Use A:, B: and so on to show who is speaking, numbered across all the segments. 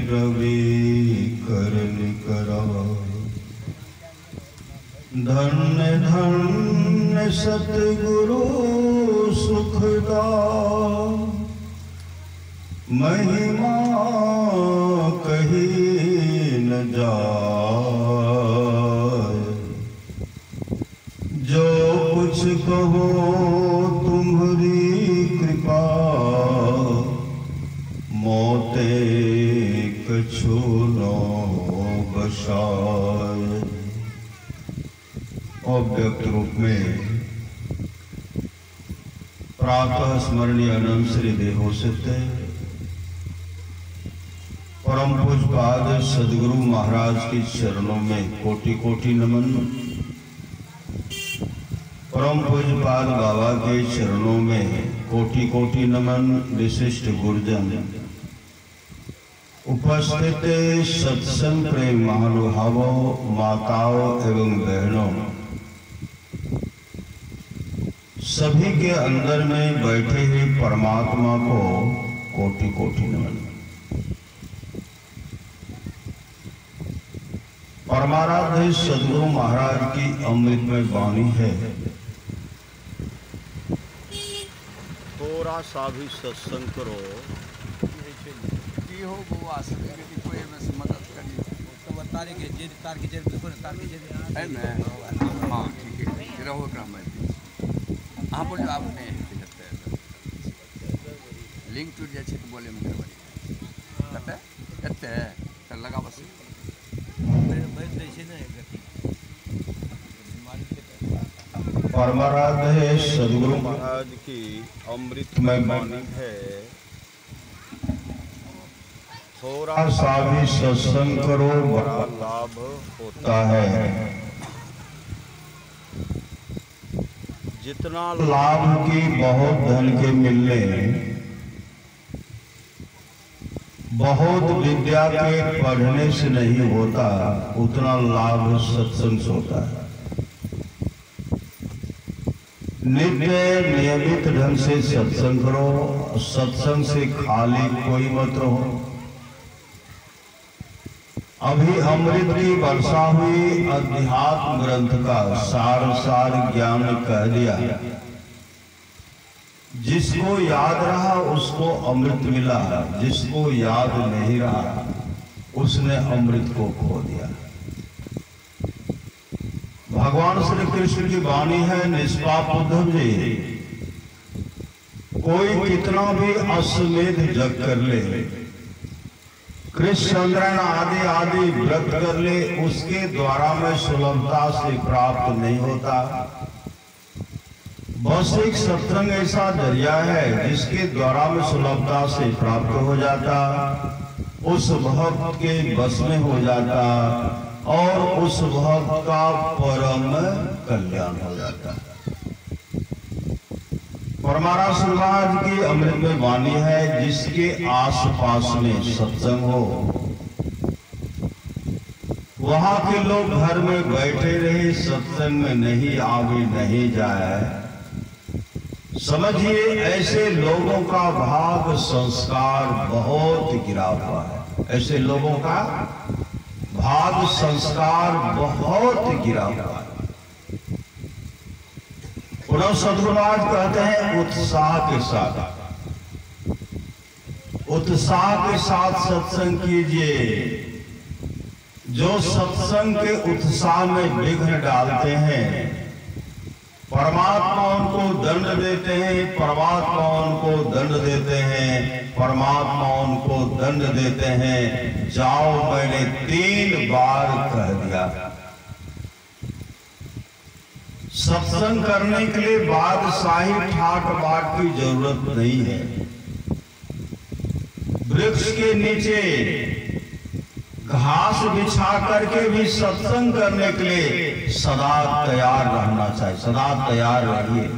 A: रवि करन करा। धन्य धन्य सतगुरु सुखदा, महिमा कही न जाए। जो कुछ कहो तुम्हारी कृपा, मोते कछु नो बसाए। अव्यक्त रूप में प्रातः स्मरणीय अनंत श्री देहो सिद्ध परम पूज्यपाद सदगुरु महाराज के चरणों में कोटि कोटि नमन। परम पूज्यपाद बाबा के चरणों में कोटि कोटि नमन। विशिष्ट गुरुजन, उपस्थित सत्संग प्रेम महानुभावों, माताओं एवं बहनों, सभी के अंदर में बैठे हुए परमात्मा को कोटि कोटि नमन। परमाराध्य सदगुरु महाराज की अमृतमय वाणी है। थोड़ा सा भी सत्संग करो
B: हो बुआ सके कोई में मदद करिए तो तार के जे देखो तार के जे है ना। हां ठीक है रहो ग्राम में आप बोलो आप नहीं करते लिंक टूट जाए तो बोले में करवाई करते कर लगा बस भाई देशे ना गति।
A: परमाराध्य सदगुरु महाराज की अमृतमय वाणी है। थोड़ा सा भी सत्संग करो बड़ा लाभ होता है। जितना लाभ की बहुत धन के मिलने, बहुत विद्या के पढ़ने से नहीं होता, उतना लाभ सत्संग से होता है। नित्य नियमित ढंग से सत्संग करो। सत्संग से खाली कोई मत रहो। अभी अमृत की वर्षा हुई, अध्यात्म ग्रंथ का सार सार ज्ञान कह दिया। जिसको याद रहा उसको अमृत मिला, जिसको याद नहीं रहा उसने अमृत को खो दिया। भगवान श्री कृष्ण की वाणी है, निष्पाप उद्धव जी, कोई कितना भी अश्वमेध जग कर ले, कृष्ण चंद्रन आदि आदि व्रत कर ले, उसके द्वारा में सुलभता से प्राप्त नहीं होता। बस एक सत्संग ऐसा जरिया है जिसके द्वारा में सुलभता से प्राप्त हो जाता, उस भक्त के बस में हो जाता और उस भक्त का परम कल्याण हो जाता। परमाराध्य समाज की अमृतमय वाणी है, जिसके आसपास में सत्संग हो, वहां के लोग घर में बैठे रहे, सत्संग में नहीं आवे नहीं जाए, समझिए ऐसे लोगों का भाग संस्कार बहुत गिरा हुआ है। ऐसे लोगों का भाग संस्कार बहुत गिरा हुआ है। पुनः सदगुरु महाराज कहते हैं उत्साह के साथ सत्संग कीजिए। जो सत्संग के उत्साह में विघ्न डालते हैं, परमात्मा उनको दंड देते हैं, परमात्मा उनको दंड देते हैं, परमात्मा उनको दंड देते हैं। जाओ, मैंने 3 बार कह दिया। सत्संग करने के लिए बादशाही ठाट बाट की जरूरत नहीं है। वृक्ष के नीचे घास बिछा करके भी सत्संग करने के लिए सदा तैयार रहना चाहिए। सदा तैयार रहिए।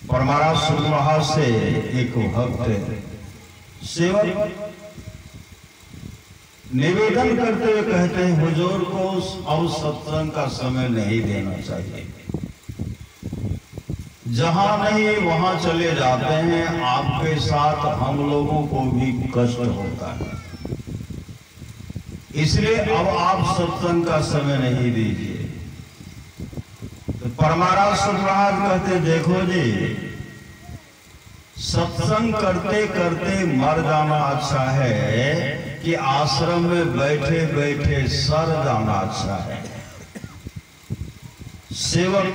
A: परमाराध्य सदगुरु महाराज से एक भक्त सेवक निवेदन करते हुए कहते हैं, हुजूर को अब सत्संग का समय नहीं देना चाहिए। जहां नहीं वहां चले जाते हैं, आपके साथ हम लोगों को भी कष्ट होता है। इसलिए अब आप सत्संग का समय नहीं दीजिए। तो परमाराज महाराज कहते, देखो जी, सत्संग करते करते मर जाना अच्छा है कि आश्रम में बैठे बैठे सर जाना अच्छा है। सेवक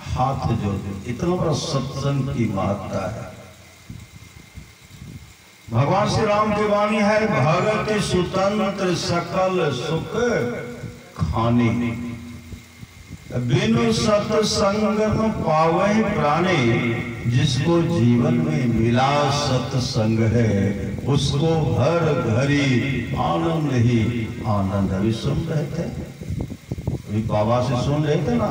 A: हाथ जोड़, इतना बड़ा सत्संग की महत्ता है। भगवान श्री राम की वाणी है, भगति स्वतंत्र सकल सुख खानी, बिनु सत्संग पावे प्राणी। जिसको जीवन में मिला सत्संग है, उसको हर घड़ी आनंद ही आनंद। अभी सुन रहे थे, अभी बाबा से सुन रहे थे ना,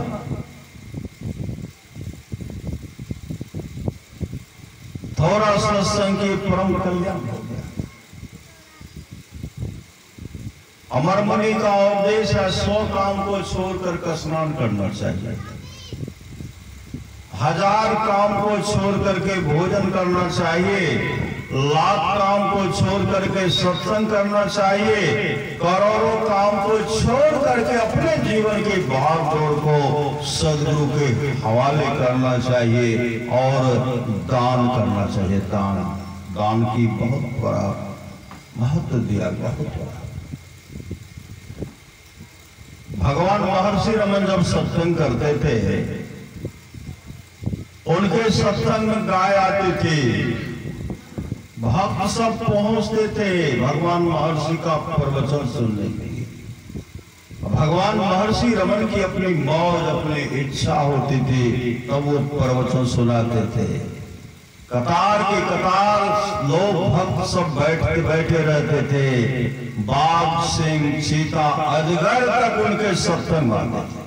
A: थोड़ा सत्संग की परम कल्याण हो गया। अमर मुनि का उपदेश है, 100 काम को छोड़कर के स्नान करना चाहिए, 1000 काम को छोड़ करके भोजन करना चाहिए, 1,00,000 काम को छोड़ करके सत्संग करना चाहिए, करोड़ों काम को छोड़ करके अपने जीवन की भागदौड़ को सदगुरु के हवाले करना चाहिए और दान करना चाहिए। दान की बहुत बड़ा महत्व दिया गया, बहुत बड़ा। भगवान महर्षि रमन जब सत्संग करते थे, उनके सत्संग में गाय आती थी, भक्त सब पहुंचते थे भगवान महर्षि का प्रवचन सुनने के लिए। भगवान महर्षि रमन की अपनी मौज, अपनी इच्छा होती थी, तब वो प्रवचन सुनाते थे। कतार की कतार लोग भक्त सब बैठे रहते थे, बाघ, सिंह, चीता, अजगर तक उनके सत्संग आते थे,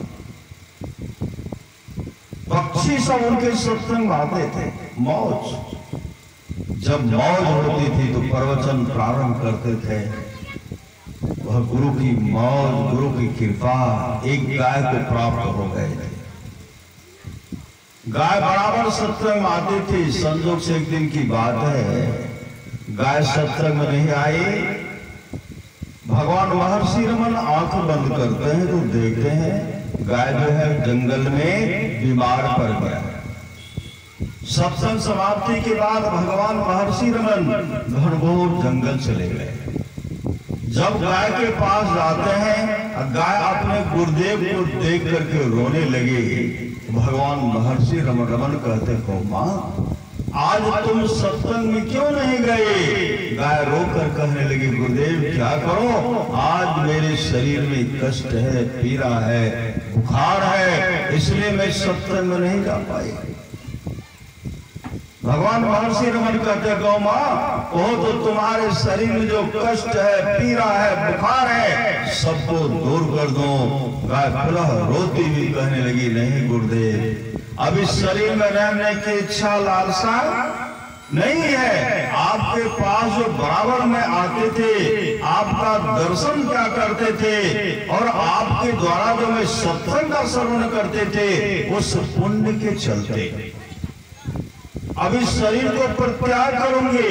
A: पक्षी सब उनके सत्संग आते थे। मौज, जब मौज होती थी तो प्रवचन प्रारंभ करते थे। वह गुरु की मौज, गुरु की कृपा एक गाय को प्राप्त हो गए थे। गाय बराबर सत्संग आती थी। संजोग से एक दिन की बात है, गाय सत्संग में नहीं आई। भगवान महर्षि रमन आंख बंद करते हैं तो देखते हैं गाय जो है जंगल में बीमार पड़ गया। सत्संग समाप्ति के बाद भगवान महर्षि रमन घनघोर जंगल चले गए। जब गाय के पास जाते हैं, गाय अपने गुरुदेव को देख करके रोने लगी। भगवान महर्षि रमन कहते हो, मां आज तुम सत्संग में क्यों नहीं गए? गाय रोकर कहने लगी, गुरुदेव क्या करो, आज मेरे शरीर में कष्ट है, पीड़ा है, बुखार है, इसलिए मैं सत्संग में नहीं जा पाई। भगवान महर्षि रमन कहते, गौ मां वो तो तुम्हारे शरीर में जो कष्ट है, पीड़ा है, बुखार है, सबको दूर कर दो। गाय पुनः रोती हुई कहने लगी, नहीं गुरुदेव, अब इस शरीर में रहने की इच्छा लालसा नहीं है। आपके पास जो बराबर में आते थे, आपका दर्शन क्या करते थे और आपके द्वारा जो मैं सत्संग का श्रवण करते थे, उस पुण्य के चलते अब इस शरीर को परित्याग करूंगी।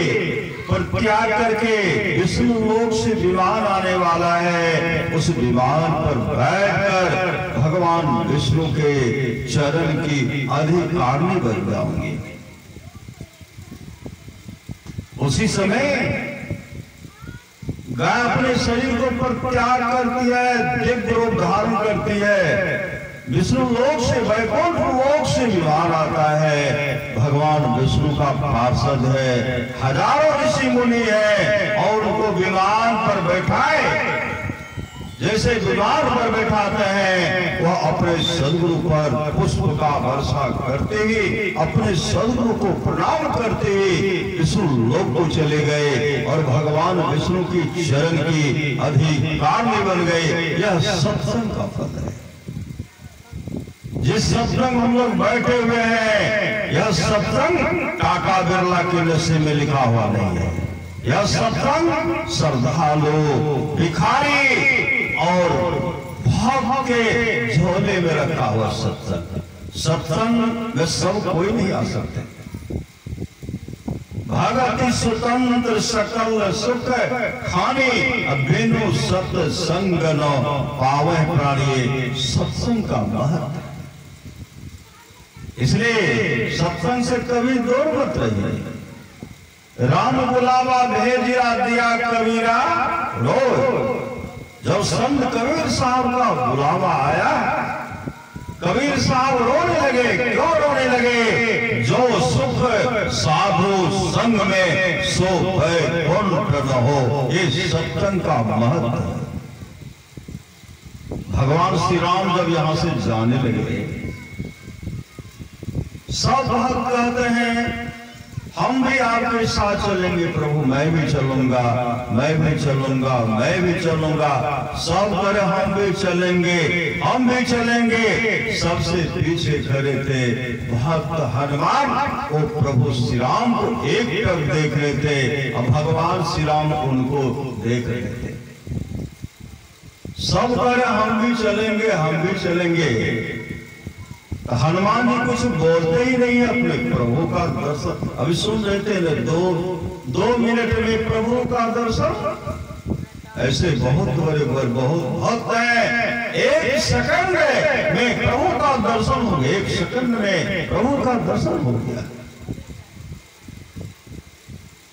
A: परित्याग करके विष्णु लोक से विमान आने वाला है, उस विमान पर बैठकर भगवान विष्णु के चरण की अधिकारिणी बन जाऊंगी। उसी समय गाय अपने शरीर को परित्याग करती है, दिव्य रूप धारण करती है, विष्णु लोक से, वैकुंठ लोक से विमान आता है। भगवान विष्णु का पार्षद है, हजारों ऋषि मुनि है और उनको विमान पर बैठाए। जैसे विमान पर बैठाते हैं, वह अपने सदगुरु पर पुष्प का वर्षा करते हुए, अपने सदगुरु को प्रणाम करते हुए विष्णु लोक को चले गए और भगवान विष्णु की चरण की अधिकारिणी बन गए। यह सत्संग का फल है। जिस सत्संग हम लोग बैठे हुए हैं, यह सत्संग टाटा बिरला के नशे में लिखा हुआ नहीं है। यह सत्संग श्रद्धालु, भिखारी और भक्त के झोले में रखा हुआ सत्संग। सत्संग में सब कोई नहीं आ सकते। भगति स्वतंत्र सकल सुख खानी अभिनु सत्संग न पावे प्राणी। सत्संग का महत्व, इसलिए सत्संग से कभी दूर मत रहिए। राम बुलावा भेजिया दिया कबीरा रोज। जब संत कबीर साहब का बुलावा आया, कबीर साहब रोने लगे। क्यों रोने लगे? जो सुख साधु संग में सो भय पूर्ण न हो। ये सत्संग का महत्व है। भगवान श्री राम जब यहां से जाने लगे, सब भक्त कहते हैं हम भी आपके साथ चलेंगे प्रभु, मैं भी चलूंगा, मैं भी चलूंगा, मैं भी चलूंगा। सब करे हम भी चलेंगे, हम भी चलेंगे। सबसे पीछे खड़े थे भक्त हनुमान। वो प्रभु श्री राम को एक टक देख रहे थे और भगवान श्री राम उनको देख रहे थे। सब करे हम भी चलेंगे, हम भी चलेंगे। हनुमान जी कुछ बोलते ही नहीं है अपने प्रभु का दर्शन। अभी सुन रहे थे दो मिनट में प्रभु का दर्शन। ऐसे बहुत बड़े बहुत भक्त हैं, एक सेकंड में प्रभु का दर्शन हो गया। एक सेकंड में प्रभु का दर्शन हो गया।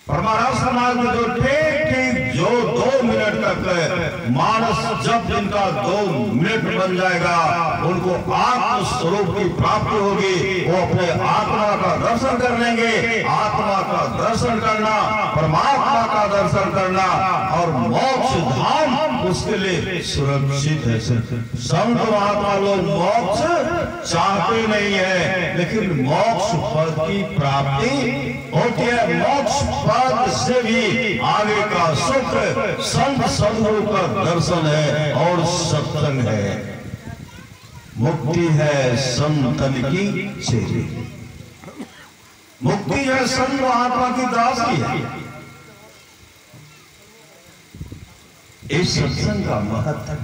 A: हमारा समाज में जो ठीक जो 2 मिनट तक मानस जब जिनका 2 मिनट बन जाएगा, उनको आत्म स्वरूप की प्राप्ति होगी। वो अपने आत्मा का दर्शन कर लेंगे। आत्मा का दर्शन करना, परमात्मा का दर्शन करना और मोक्ष धाम उसके लिए सुरक्षित है। संत महात्मा लोग मोक्ष चाहते नहीं है, लेकिन मोक्ष पद की प्राप्ति होती है। मोक्ष पद से भी आगे का सुख संत साधु का दर्शन है और सत्संग है। मुक्ति है संतन की चेरी, मुक्ति है संत महात्मा की दासी है। इस सत्संग का महत्व,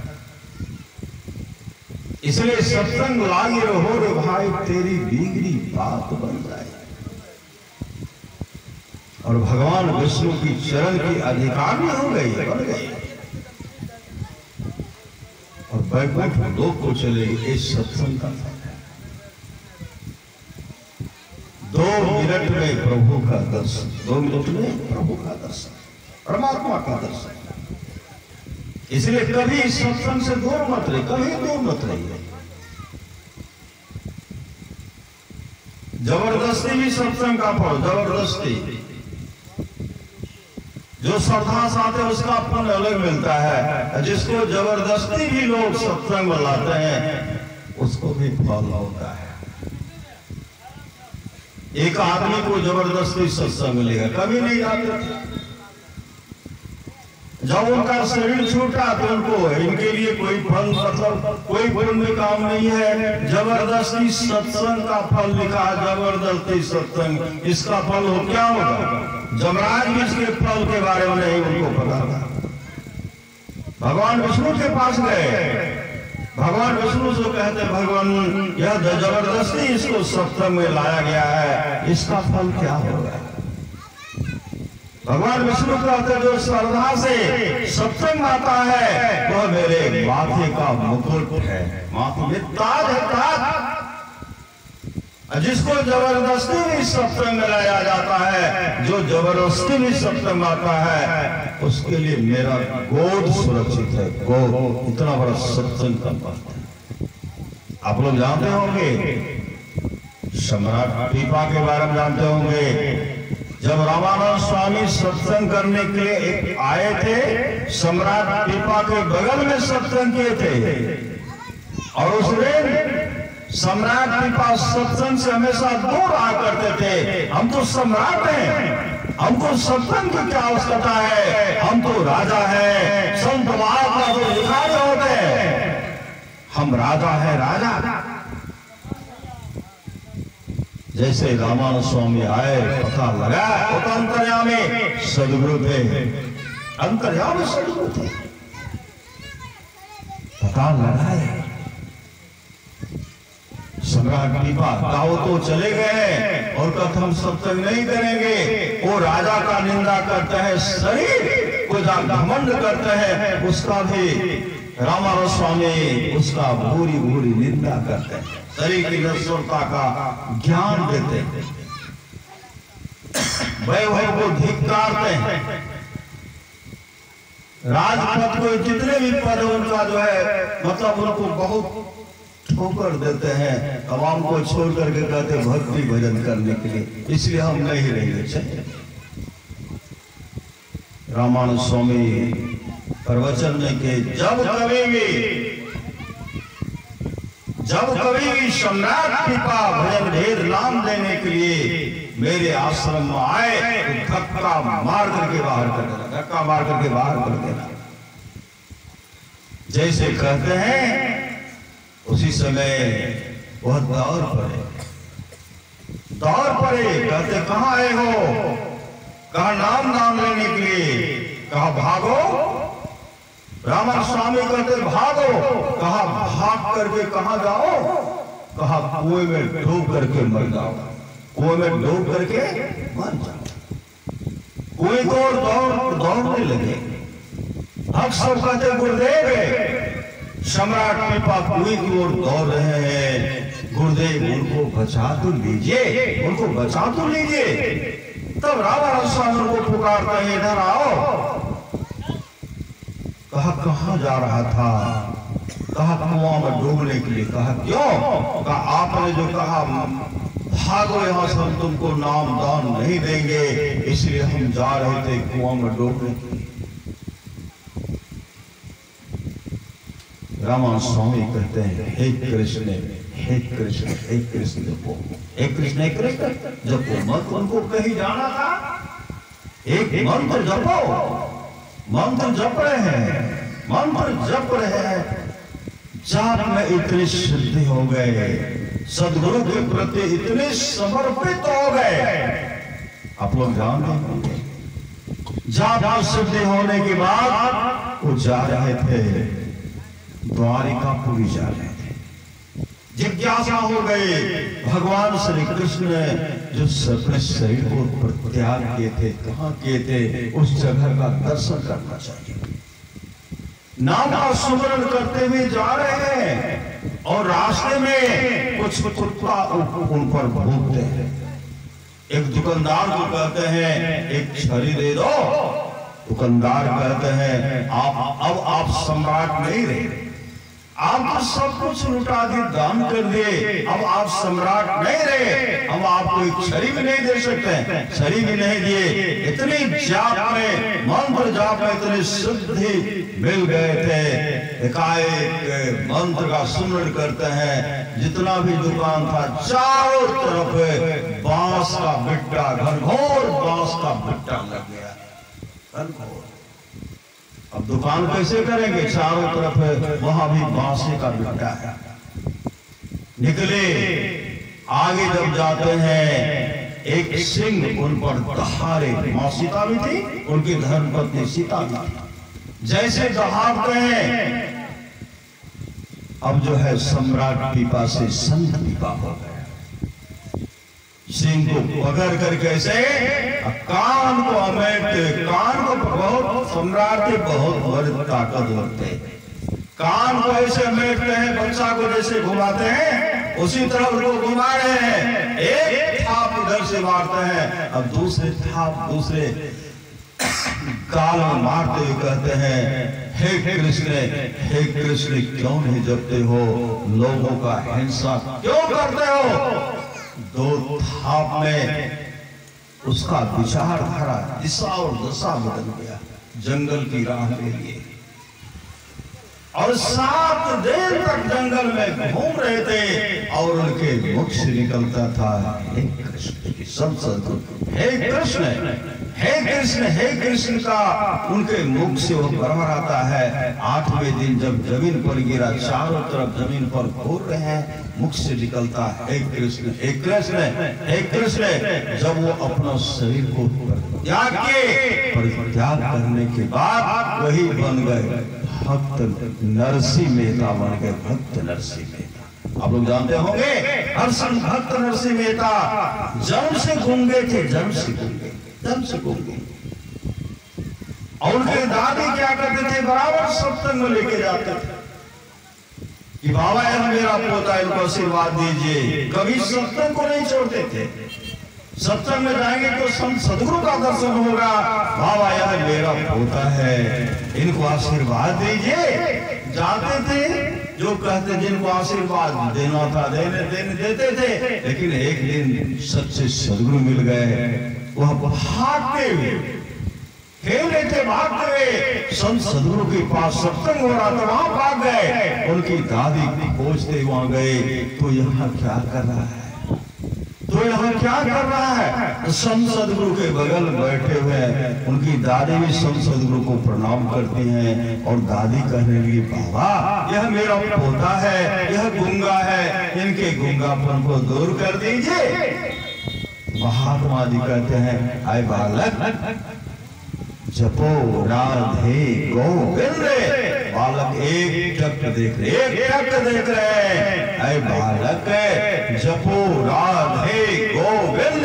A: इसलिए सत्संग लागे रहो रे भाई, तेरी बिगड़ी बात बन जाए। और भगवान विष्णु की चरण की अधिकारी हो गई, बन गई और वैकुंठ लोक को चले। इस सत्संग का 2 मिनट में प्रभु का दर्शन, 2 मिनट में प्रभु का दर्शन, परमात्मा का दर्शन। इसलिए कभी इस सत्संग से दूर मत रहिए, कभी दूर मत रहिए। जबरदस्ती भी सत्संग का फल, जबरदस्ती जो श्रद्धा साथ है उसका फल अलग मिलता है। जिसको जबरदस्ती भी लोग सत्संग में लाते हैं उसको भी फल होता है। एक आदमी को जबरदस्ती सत्संग मिलेगा, कभी नहीं जाते। जब उनका शरीर छूटा तो उनको इनके लिए कोई फल, मतलब कोई पुण्य काम नहीं है। जबरदस्ती सत्संग का फल लिखा, जबरदस्ती सत्संग, इसका फल हो क्या होगा? जमराज भी इसके फल के बारे में नहीं उनको पता था। भगवान विष्णु के पास गए, भगवान विष्णु से कहते भगवान यह जबरदस्ती इसको सत्संग में लाया गया है, इसका फल क्या होगा? भगवान विष्णु कहते जो श्रद्धा से सत्संग आता है वह मेरे माथे का मुकुट है, माथे में ताज है, ताज। जिसको जबरदस्ती भी सत्संग में लाया जाता है, जो जबरदस्ती भी सत्संग आता है, उसके लिए मेरा गोद सुरक्षित है। गोद इतना बड़ा सत्संग का बात है। आप लोग जानते होंगे, सम्राट पीपा के बारे में जानते होंगे। जब रामानंद स्वामी सत्संग करने के लिए आए थे, सम्राट पीपा के बगल में सत्संग किए थे और उस दिन सम्राट पीपा सत्संग से हमेशा दूर आ करते थे। हम तो सम्राट हैं, हमको सत्संग की क्या आवश्यकता है? हम तो राजा है, संत महात्मा तो भिखारी होते हैं, हम राजा है, राजा। जैसे रामानंद स्वामी आए, पता लगा वो तो अंतर्यामी सदगुरु थे, अंतर्यामी सदगुरु थे। पता लगाए सम्राट पीपा गाँव तो चले गए और कहते हम सब तक नहीं करेंगे। वो राजा का निंदा करते हैं, शरीर को जहाँ घमंड करते हैं उसका भी रामानंद स्वामी उसका भूरी भूरी निंदा करते हैं, शरीर की नश्वरता का ज्ञान देते हैं, वैभव को धिक्कारते हैं। राजपद को जितने भी पद उनका जो है मतलब उनको बहुत ठोकर देते हैं। आवाम को छोड़ करके कहते भक्ति भजन करने के लिए, इसलिए हम नहीं रहेंगे। रामानंद स्वामी प्रवचन में के जब कभी भी सम्राट पीपा भजन भेद नाम देने के लिए मेरे आश्रम में आए तो धक्का मार करके बाहर कर देना, धक्का मार करके बाहर कर देना। जैसे कहते हैं उसी समय वह दौड़ पड़े, कहते कहां आए हो, कहा नाम लेने के लिए, कहा भागो। रामानंद स्वामी कहते भागो, कहा भाग करके कहां जाओ, कहा कुएं में डूब करके मर जाओ, कुएं में डूब करके मर जाओ। कुएं को दौड़ने लगे। अब सब कहते गुरुदेव सम्राट पीपा कुएं की ओर दौड़ रहे हैं, गुरुदेव उनको बचा तो लीजिए, उनको बचा तो लीजिए। तब रामानंद स्वामी को पुकारते हैं इधर आओ। कहा कहां जा रहा था, कहा कुआं में डूबने के लिए। कहा क्यों, कहा आपने जो कहा भागो यहां से, हम तुमको नाम दान नहीं देंगे, इसलिए हम जा रहे थे कुआं में डूबने के लिए। रामानंद स्वामी कहते हैं हे कृष्ण हे कृष्ण हे कृष्ण जपो, हे कृष्ण हे कृष्ण जपो मत। उनको कहीं जाना था, एक मंत्र जपो, मंत्र जप रहे हैं, मंत्र जप रहे हैं। जाप में इतने सिद्धि हो गए, सदगुरु के प्रति इतने समर्पित हो गए। आप लोग जानते होंगे जाप में सिद्धि होने के बाद वो जा रहे थे द्वारिकापुरी जा रहे थे। जिज्ञासा हो गई, भगवान श्री कृष्ण ने जो अपने शरीर को परित्याग किए थे, कहाँ किए थे, उस जगह का दर्शन करना चाहिए। नाम का सुमरण करते हुए जा रहे हैं और रास्ते में कुछ कुत्ता उन पर भूखते हैं। एक दुकानदार को कहते हैं एक छड़ी दे दो। दुकानदार कहते हैं आप सम्राट नहीं रहे, आप तो सब कुछ लुटा दिए, दान कर दिए, अब आप सम्राट नहीं रहे, हम आपको एक छड़ी भी नहीं दे सकते, छड़ी भी नहीं दिए। इतनी जाप में मंत्र जाप में इतनी सिद्धि मिल गए थे। एकाएक मंत्र का सुमरण करते हैं, जितना भी दुकान था चारों तरफ बांस का बिट्टा, घनघोर बांस का बिट्टा लग गया, घनघोर। अब दुकान कैसे करेंगे, चारों तरफ वहां भी बांसे का बिट्टा है। निकले, आगे जब जाते हैं एक सिंह उन पर दहाड़े, मां सीता भी थी, उनकी धर्मपत्नी सीता भी थी। जैसे दहाड़ते हैं, अब जो है सम्राट पीपा से संत पीपा हो गया। सिंह को पकड़ कर कैसे कान को अमेटते, कान को बहुत सम्राट के बहुत बड़े ताकतवर थे, कान को ऐसे अमेटते हैं, बच्चा को जैसे घुमाते हैं उसी तरह उनको घुमा रहे हैं। एक थाप इधर से मारते हैं, अब दूसरे थाप दूसरे काल में मारते हुए कहते हैं हे कृष्ण क्यों नहीं जपते हो, लोगों का हिंसा क्यों करते हो। दो थाप में उसका विचारधारा दिशा और दशा बदल गया, जंगल की राह ले लिए और 7 दिन तक जंगल में घूम रहे थे और उनके मुख से निकलता था हे कृष्ण की सब हे कृष्ण हे कृष्ण का उनके मुख से वो बरबराता है। 8वें दिन जब जमीन पर गिरा, चारों तरफ जमीन पर घूर रहे हैं, मुख से निकलता हे कृष्ण हे कृष्ण हे कृष्ण। जब वो अपना शरीर को त्याग करने के बाद वही बन गए भक्त नरसिंह मेहता, बन गए भक्त नरसिंह मेहता। आप लोग जानते होंगे हर्षण भक्त नरसिंह मेहता जन्म से गूंगे थे, जन्म से गूंगे, जन्म से गूंगे। और उनके दादी क्या करते थे, बराबर सत्संग में लेके जाते थे कि बाबा यह मेरा पोता, इनको आशीर्वाद दीजिए। कभी सत्संग को नहीं छोड़ते थे। सत्संग में जाएंगे तो संत सदगुरु का दर्शन होगा, बाबा यह मेरा पोता है, इनको आशीर्वाद दीजिए। जाते थे, जो कहते जिनको आशीर्वाद देना था देते थे। लेकिन एक दिन सच्चे सदगुरु मिल गए, वह भागते हुए खेल रहे थे, भागते हुए संत सदगुरु के पास सत्संग हो रहा था, वहां भाग गए। उनकी दादी खोजते वहां गए, तो यहाँ क्या कर रहा है, तो यहाँ क्या कर रहा है। संत सदगुरु के बगल बैठे हुए, उनकी दादी भी संत सदगुरु को प्रणाम करती हैं और दादी कहने लगी, बाबा यह मेरा पोता है, यह गूंगा है, इनके गूंगापन को दूर कर दीजिए। महात्मा जी कहते हैं, आए बालक जपो राधे गोविंद। बालक एक टक देख रहे, एक टक देख रहे हैं, ऐ बालक जपो राधे गोविंद।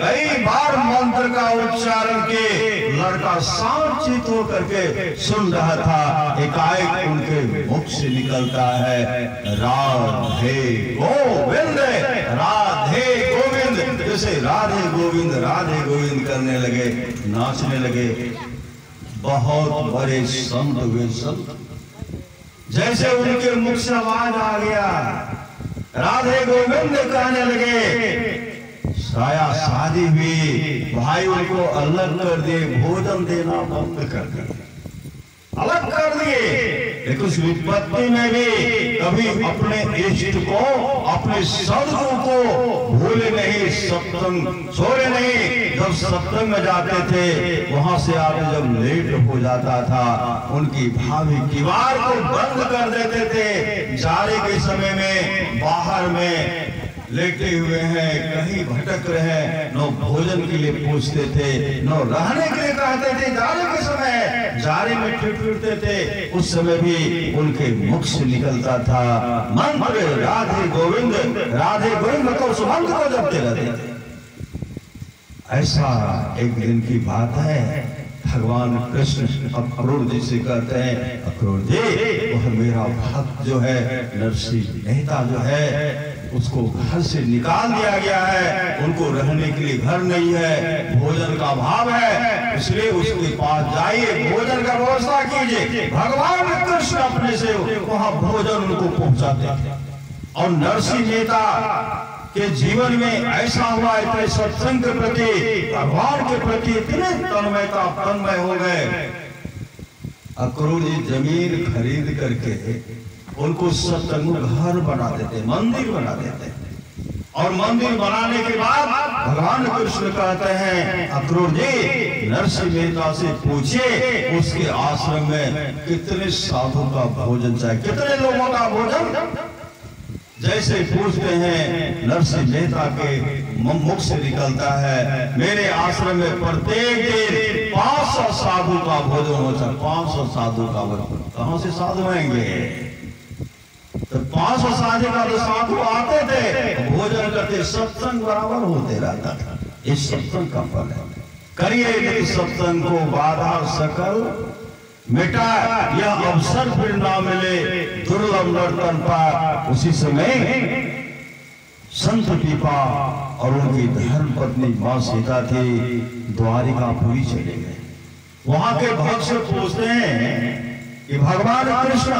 A: कई बार मंत्र का उच्चारण के लड़का शांत होकर के सुन रहा था, एकाएक उनके मुख से निकलता है राधे गोविंद, राधे गोविंद। जैसे राधे गोविंद करने लगे, नाचने लगे। बहुत बड़े संत हुए संत, जैसे उनके मुख से आवाज आ गया, राधे गोविंद कहने लगे। साया शादी हुई, भाई उनको अलग कर दिए, भोजन देना बंद कर दिए, अलग कर दिए। लेकिन उस विपत्ति में भी कभी अपने इष्ट को, अपने सदगुरु को भूले नहीं, सत्संग छोड़े नहीं। जब सत्संग में जाते थे, वहां से आके जब लेट हो जाता था, उनकी भाभी किवाड़ को बंद कर देते थे। जाड़े के समय में बाहर में लेटे हुए हैं, कहीं भटक रहे हैं, न भोजन के लिए पूछते थे, न रहने के लिए कहते थे। जाड़े के समय जाड़े में ठिठुरते थे, उस समय भी उनके मुख से निकलता था मंत्र राधे गोविंद, राधे गोविंद को सुमंत्र को जपते रहते थे। ऐसा एक दिन की बात है, भगवान कृष्ण अक्रूर जी से कहते हैं, अक्रूर जी वह मेरा भक्त जो है नरसिंह मेहता जो है, उसको घर से निकाल दिया गया है, उनको रहने के लिए घर नहीं है, भोजन का अभाव है, इसलिए उसके पास जाइए, भोजन का व्यवस्था कीजिए। भगवान कृष्ण अपने से वहां भोजन उनको पहुंचाते थे। और नरसिंह मेहता के जीवन में ऐसा हुआ, इतने सत्संग के प्रति, भगवान के प्रति इतने तन्मय हो गए। अक्रूर जी जमीन खरीद करके उनको सत्संग घर बना देते, मंदिर बना देते। और मंदिर बनाने के बाद भगवान कृष्ण कहते हैं, अक्रूर जी नरसिंह मेहता से पूछिए उसके आश्रम में कितने साधु का भोजन चाहिए, कितने लोगों का भोजन। जैसे पूछते हैं, नरसिंह मेहता के मुख से निकलता है, मेरे आश्रम में प्रत्येक दिन 500 साधु का भोजन होता है। 500 साधु का भोजन कहां से साधु आएंगे, तो 500 साधु का तो साधु आते थे, भोजन करते, सत्संग बराबर होते रहता था। इस सत्संग का फल है, करिए लेकिन सत्संग को बाधा सकल मिटा, यह अवसर फिर ना मिले दुर्लभ नर्तन पर। उसी समय संत पीपा और उनकी धर्म पत्नी मां सीता थी, द्वारिकापुरी चले गए। वहां के भक्त से पूछते हैं कि भगवान कृष्ण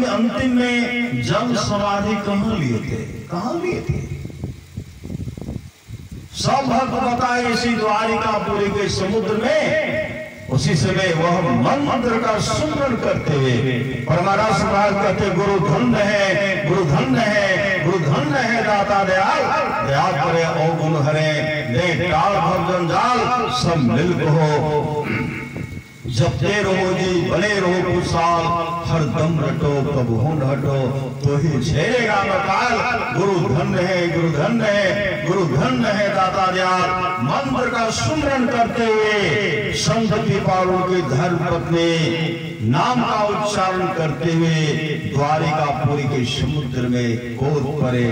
A: अंतिम में जल समाधि कहां लिए थे, कहां लिए थे। सब भक्त बताए इसी द्वारिकापुरी के समुद्र में। उसी समय वह मंत्र का सुमरण करते हुए परमारस महाराज कहते, गुरु धन्य है, गुरु धन्य है, गुरु धन्य है दाता दयाल, दया करे ओ गुण हरे, दे टाल भव जंजाल, सब मिल हो जपते रहो जी, बने रहो कुशाल, हर दम रटो कब हो न हटो, तो ही झेलेगा मकाल। गुरु धन्य है, गुरु धन्य है, गुरु धन्य है दाता दयाल। मंत्र का सुमरण करते हुए संत कृपालु की धर्म पत्नी नाम का उच्चारण करते हुए द्वारिकापुरी के समुद्र में कूद पड़े।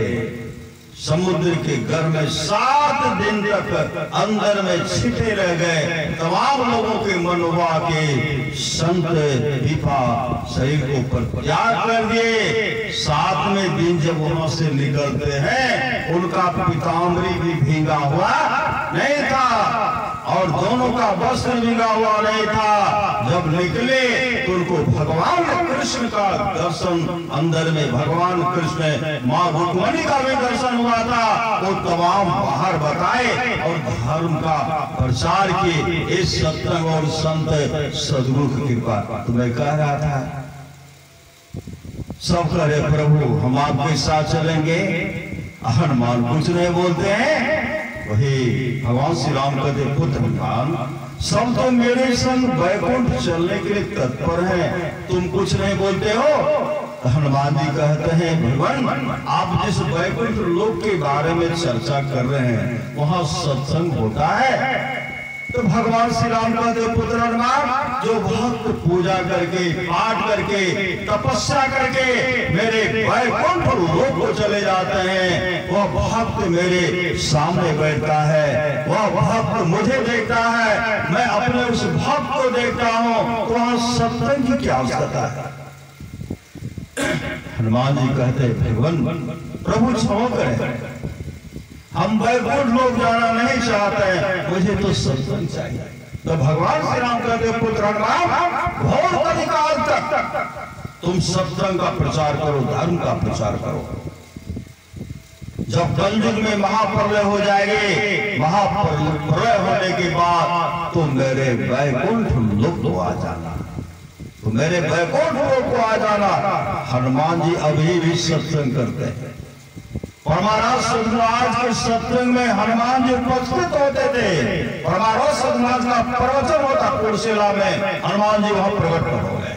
A: समुद्र के गर्भ में 7 दिन तक अंदर में छिपे रह गए। तमाम लोगों के मन हुआ कि संत दीपा शरीर को परित्याग कर दिए। 7वें दिन जब वहां से निकलते हैं, उनका पीताम्बरी भी भीगा हुआ नहीं था और दोनों का वस्त्र भीगा हुआ नहीं था। जब निकले तो उनको भगवान कृष्ण का दर्शन, अंदर में भगवान कृष्ण, माँ रुक्मणी का भी दर्शन हुआ था। वो तमाम बाहर बताए और धर्म का प्रचार किए। इस सत्संग और संत सदगुरु की कृपा। तो मैं कह रहा था, सब करे प्रभु हम आपके साथ चलेंगे। हनुमान कुछ नहीं बोलते हैं। वही भगवान श्री राम कहते, पुत्र हनुमान, सब तो मेरे संग वैकुंठ चलने के लिए तत्पर हैं, तुम कुछ नहीं बोलते हो। हनुमान जी कहते हैं, भगवान आप जिस वैकुंठ लोक के बारे में चर्चा कर रहे हैं, वहां सत्संग होता है। तो भगवान श्री राम कहते, पुत्र हनुमान, जो भक्त पूजा करके, पाठ करके, तपस्या करके मेरे वैकुंठ लोक को चले जाते हैं, वह भक्त मेरे सामने बैठता है, वह भक्त मुझे देखता है, मैं अपने उस भक्त को देखता हूं। तो वहां सत्संग की क्या आवश्यकता है? हनुमान जी कहते, भगवान प्रभु क्षमा करें, हम वैकुंठ लोक जाना नहीं चाहते हैं, मुझे तो सत्संग चाहिए। तो भगवान श्री राम कहते, पुत्र हनुमान, घोर कलिकाल तक तुम सत्संग का प्रचार करो, धर्म का प्रचार करो। जब कलयुग में महाप्रलय हो जाएगी, महाप्रलय होने के बाद तुम मेरे वैकुंठ लोक को आ जाना, तो मेरे वैकुंठ लोक को आ जाना। हनुमान जी अभी भी सत्संग करते हैं। परमाराज सदगुरुराज के सत्संग में हनुमान जी उपस्थित होते थे। परमाराज सदगुरुराज का प्रवचन होता कुर्सेला में, हनुमान जी वहां प्रकट हो गए।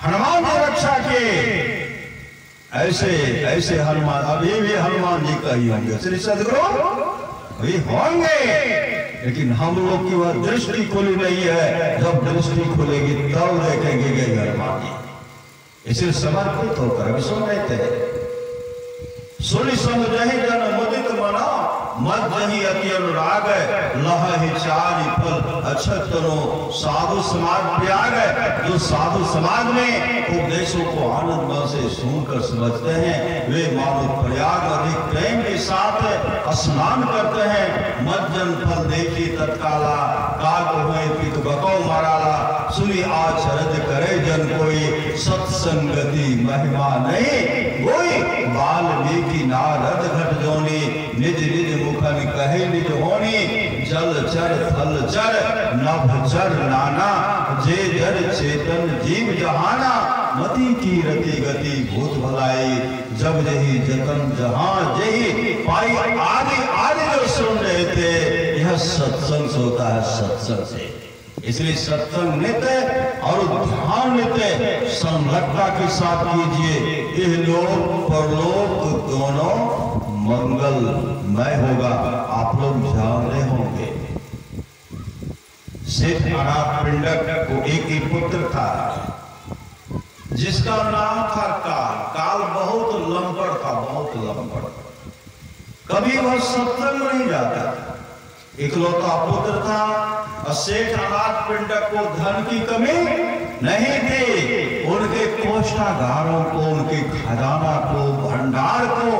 A: हनुमान जी रक्षा किए। ऐसे ऐसे हनुमान अभी भी हनुमान जी का ही होंगे, श्री सदगुरु भी होंगे, लेकिन हम लोग की वह दृष्टि खुली नहीं है। जब दृष्टि खुलेगी तब देखेंगे गए हनुमान जी। इसलिए समर्पित होकर अभी सुन रहे थे, सुनि समझहि जन मुदित मना, मत जहि अति अनुराग, लहहि चारि फल अक्षत तनो, साधु समाज त्याग। जो साधु समाज में उपदेशों को आनंद से सुनकर समझते हैं, वे मानो प्रयाग अधिक प्रेम के साथ स्नान करते हैं। मत जन फल देखी तत्काला, काल हुए पित बको माराला। सुनि आचरज करे जन कोई, सत्संगति महिमा नहीं कोई। वाल्मीकि नारद घट जोनी, निज निज मुखन कहे निज होनी। जल चर थल चर नभ चर नाना, जे जर चेतन जीव जहाना। मति की रति गति भूत भलाई, जब जही जतन जहां जही पाई। आदि आदि जो सुन रहे थे, यह सत्संग से होता है, सत्संग से। इसलिए सत्संग नित्य और ध्यान नित्य संलग्नता के साथ कीजिए। यह लोक परलोक दोनों मंगलमय होगा। आप लोग जानते होंगे, सेठ अनाथ पिंडक को एक ही पुत्र था, जिसका नाम था काल। काल बहुत लंबड़ था, बहुत लंबड़। कभी वह सत्संग नहीं जाता था, इकलौता पुत्र था। सेठ अनाथ पिंडक को धन की कमी नहीं थी। उनके कोष्ठागारों को, उनके खजाना को, भंडार को,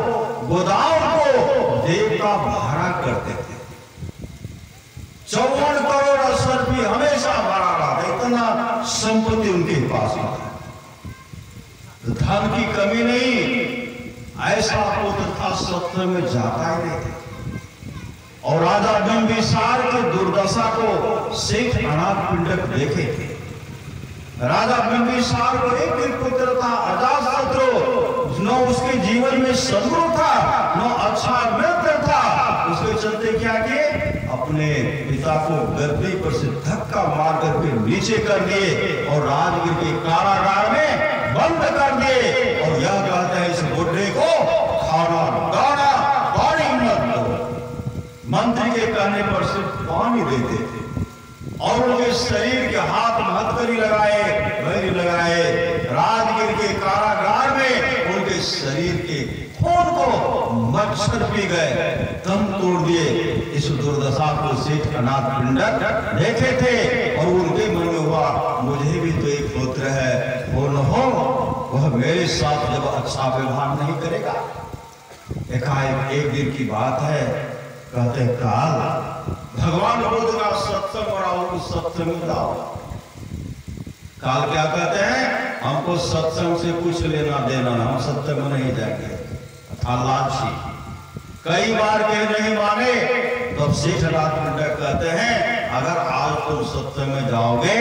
A: गोदाम को देवता भरा करते थे। 54 करोड़ असर भी हमेशा भरा रहा, इतना संपत्ति उनके पास था, धन की कमी नहीं। ऐसा पुत्र था, सत्संग में जाता ही नहीं था। और राजा बिंबिसार की दुर्दशा को सेठ अनाथ पिंडक देखे थे। राजा बिंबिसार को एक ही पुत्र था, अजातशत्रु। न उसके जीवन में सदगुरु था, न अच्छा मित्र था। उसके चलते क्या किए, अपने पिता को गद्दी पर से धक्का मार करके नीचे कर दिए और राजगीर के कारागार में बंद कर दिए। और यह कहते हैं, इस बुढ़े को खाना दाना पानी मत दो। मंत्री के कहने पर सिर्फ पानी देते थे और उनके शरीर के हाथ हथकड़ी लगाए, घड़ी लगाए। राजगीर के कारागार में उनके शरीर के खून अक्षर पी गए, दम तोड़ दिए। इस दुर्दशा को सेठ अनाथ पिंडक देखे थे और उनके मन में हुआ मुझे भी तो एक पुत्र है, वो न हो वह मेरे साथ जब अच्छा व्यवहार नहीं करेगा। एकाएक एक दिन की बात है, कहते हैं काल भगवान बुद्ध का सत्संग और आओ सत्संग में जाओ। काल क्या कहते हैं, हमको सत्संग से कुछ लेना देना ना, हम सत्संग में नहीं जाएंगे। लालची कई बार के नहीं माने, तब सेठ अनाथ पिंडक कहते हैं अगर आज तुम सत्संग में जाओगे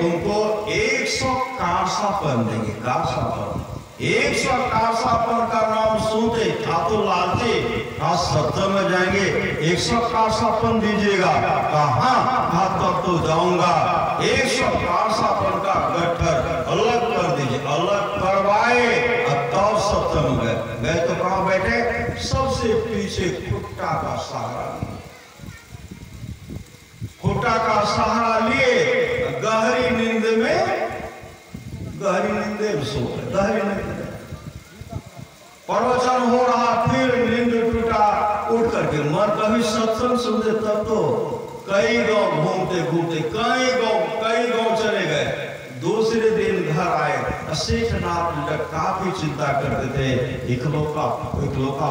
A: तुमको 100 कांसापन देंगे। कांसापन 100 कांसापन का नाम सुनते ठाकुर लालची आज सत्संग में जाएंगे, 100 कांसापन दीजिएगा। कहा तब तो जाऊंगा। 100 कांसापन का गट्ठर अलग कर दीजिए। अलग करवाए तब सत्संग गए तो कहां बैठे, सबसे पीछे खुट्टा का सहारा, खुट्टा का सहारा लिए गहरी नींद में, गहरी नींद में सो गए। गहरी नींद प्रवचन हो रहा, फिर नींद टूटा, उठ करके मन कभी सत्संग सुनते तब तो कई गांव घूमते घूमते कई गांव चले गए। दूसरे दिन घर आए। सेठ अनाथ पिंडक काफी चिंता करते थे, इकलौता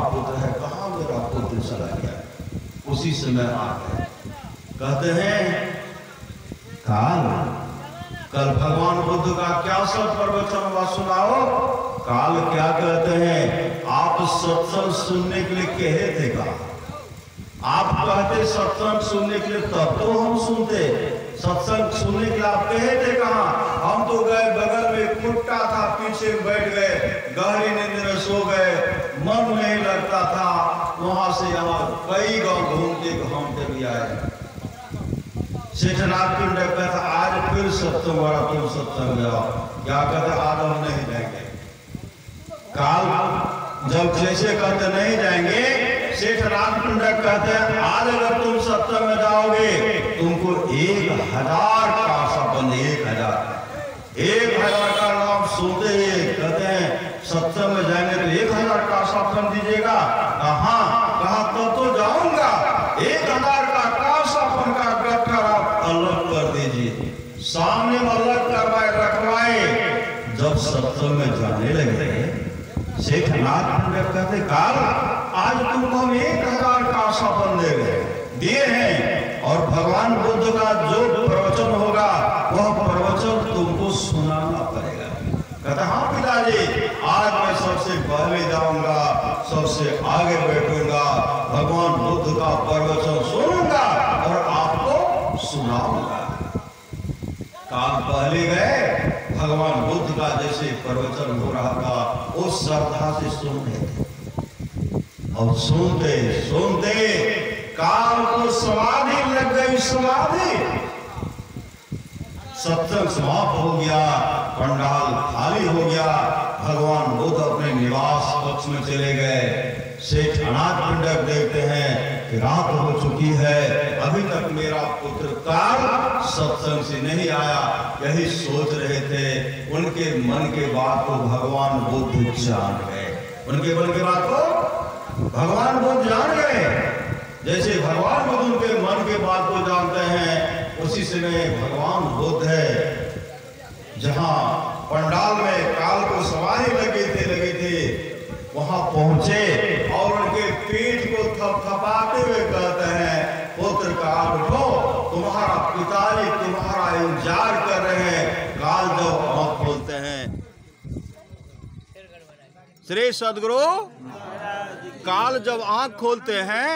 A: पुत्र है, कहाँ मेरा पुत्र चला गया। उसी समय आ गए, कहते हैं कल भगवान बुद्ध का क्या सब प्रवचन हुआ सुनाओ। काल क्या कहते हैं, आप सत्संग सुनने के लिए कहे थे का, आप कहते सत्संग सुनने के लिए तब तो हम सुनते, सत्संग सुनने के लिए आप कहे थे कहाँ, हम तो गए बगल में खुट्टा था, पीछे बैठ गए, गहरी नींद में सो गए, मन नहीं लगता था। वहां से यहाँ कई गांव घूमते घूमते भी आए। सेठ अनाथ पिंडक कहता आज फिर सत्संग वाला तुम सत्संग जाओ। क्या कहते आज हम नहीं जाएंगे। काल जब जैसे कहते नहीं जाएंगे, सेठ अनाथ पिंडक कहते हैं आज अगर तुम सत्संग में जाओगे तुमको 1000 कांसापन, 1000 का नाम सुनते ही कहते हैं सत्संग में जाएंगे तो 1000 कांसापन दीजिएगा। कहा तब तो जाऊंगा। 1000 का कांसापन का गट्ठर आप अलग कर दीजिए। सामने में अलग करवाए रखवाए। जब सत्संग में जाने लगे सेठ अनाथ पिंडक कहते काल आज तुमको हम 1000 कांसापन दिए हैं और भगवान बुद्ध का जो प्रवचन होगा वह प्रवचन तुमको सुनाना पड़ेगा। कहता हाँ पिताजी, आज मैं सबसे पहले जाऊंगा, सबसे आगे बैठूंगा, भगवान बुद्ध का प्रवचन सुनूंगा और आपको सुनाऊंगा। काल पहले गए, भगवान बुद्ध का जैसे प्रवचन हो रहा था उस श्रद्धा से सुन रहे थे और सुनते सुनते काल को समाधि लग गई। समाधि सत्संग समाप्त हो गया, पंडाल खाली हो गया, भगवान बुद्ध अपने निवास कक्ष में चले गए। सेठ अनाथ पिंडक देखते हैं कि रात हो चुकी है, अभी तक मेरा पुत्र काल सत्संग से नहीं आया। यही सोच रहे थे। उनके मन के बात को भगवान बुद्ध जान गए। उनके मन के बात को भगवान बुद्ध जान गए। जैसे भगवान बुद्ध उनके मन के बात को जानते हैं, उसी समय भगवान बुद्ध है जहां पंडाल में काल को समाधि लगे थे वहां पहुंचे और उनके पीठ को थपथपाते हुए कहते हैं पुत्र काल उठो, तुम्हारा पिताजी तुम्हारा इंतजार कर रहे हैं। काल जब आंख खोलते हैं, श्री सदगुरु काल जब आंख खोलते हैं,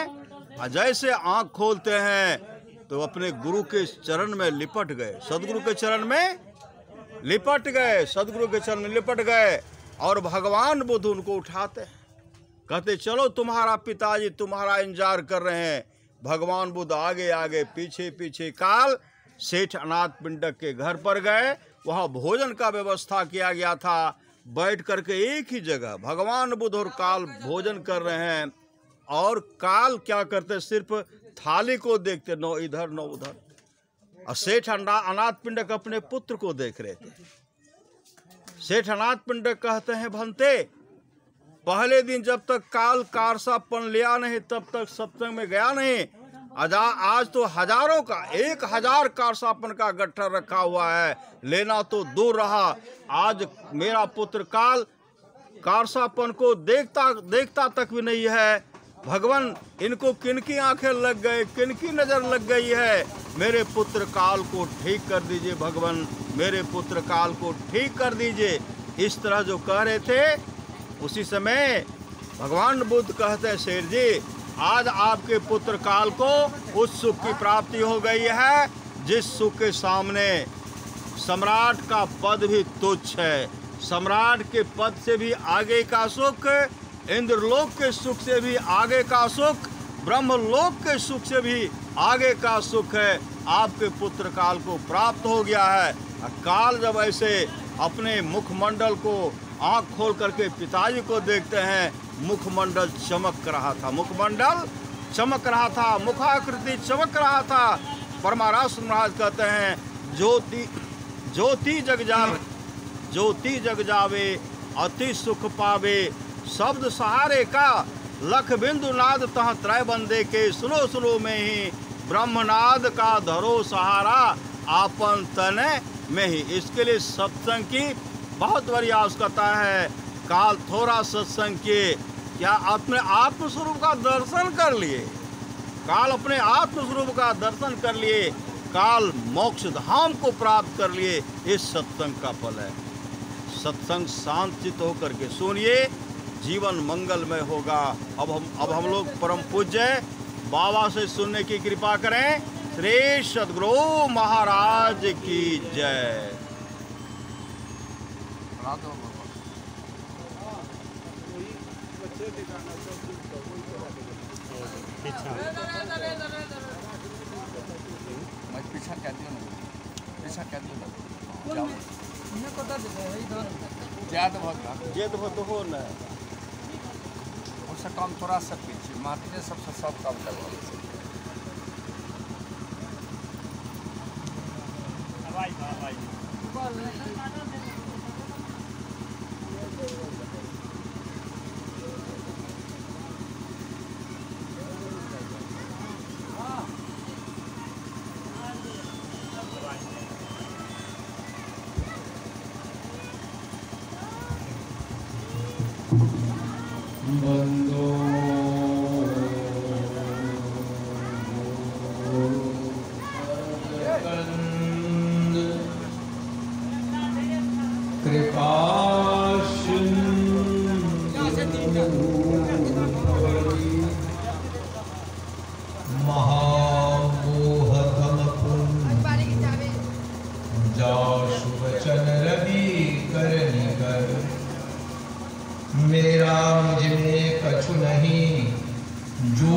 A: जैसे आंख खोलते हैं तो अपने गुरु के चरण में लिपट गए। सदगुरु के चरण में लिपट गए, सदगुरु के चरण में लिपट गए और भगवान बुद्ध उनको उठाते हैं, कहते चलो तुम्हारा पिताजी तुम्हारा इंतजार कर रहे हैं। भगवान बुद्ध आगे आगे पीछे पीछे काल सेठ अनाथ पिंडक के घर पर गए। वहाँ भोजन का व्यवस्था किया गया था। बैठ करके एक ही जगह भगवान बुद्ध और काल भोजन कर रहे हैं और काल क्या करते, सिर्फ थाली को देखते, नो इधर नो उधर। और सेठ अनाथ पिंडक अपने पुत्र को देख रहे थे। सेठ अनाथ पिंडक कहते हैं भंते
C: पहले दिन जब तक काल कारसापन लिया नहीं तब तक सत्संग में गया नहीं। आज तो हजारों का 1000 कारसापन का गट्ठा रखा हुआ है, लेना तो दूर रहा। आज मेरा पुत्र काल कारसापन को देखता तक भी नहीं है। भगवान इनको किनकी आंखें लग गए, किनकी नजर लग गई है। मेरे पुत्र काल को ठीक कर दीजिए भगवान, मेरे पुत्र काल को ठीक कर दीजिए। इस तरह जो कह रहे थे, उसी समय भगवान बुद्ध कहते हैं, शेर जी आज आपके पुत्र काल को उस सुख की प्राप्ति हो गई है जिस सुख के सामने सम्राट का पद भी तुच्छ है। सम्राट के पद से भी आगे का सुख, इंद्रलोक के सुख से भी आगे का सुख, ब्रह्मलोक के सुख से भी आगे का सुख है, आपके पुत्र काल को प्राप्त हो गया है। काल जब ऐसे अपने मुखमंडल को आंख खोल करके पिताजी को देखते हैं, मुखमंडल चमक रहा था, मुखमंडल चमक रहा था, मुखाकृति चमक रहा था। परमारास महाराज कहते हैं, ज्योति जग जावे अति सुख पावे, शब्द सहारे का लख बिंदु नाद तह त्रय बंदे के, सुनो सुनो में ही ब्रह्मनाद का धरो सहारा आपन तन में ही। इसके लिए सत्संग की बहुत बड़ी आवश्यकता है। काल थोड़ा सत्संग किए, क्या अपने आत्मस्वरूप का दर्शन कर लिए? काल अपने आत्मस्वरूप का दर्शन कर लिए, काल मोक्ष धाम को प्राप्त कर लिए। इस सत्संग का फल है। सत्संग शांत चित्त होकर के सुनिए, जीवन मंगलमय होगा। अब हम लोग परम पूज्य बाबा से सुनने की कृपा करें। श्री सद्गुरु महाराज की जय।
B: पीछा क्या दिया, पीछा क्या दिया,
C: जेद हो न
B: उससे काम थोड़ा सा पीछे माते सबसे सब काम करवा।
D: बंदो कृपा महामोहतम जा शुभचन रवि करनी कर, मेरा मुझ में कछु नहीं जो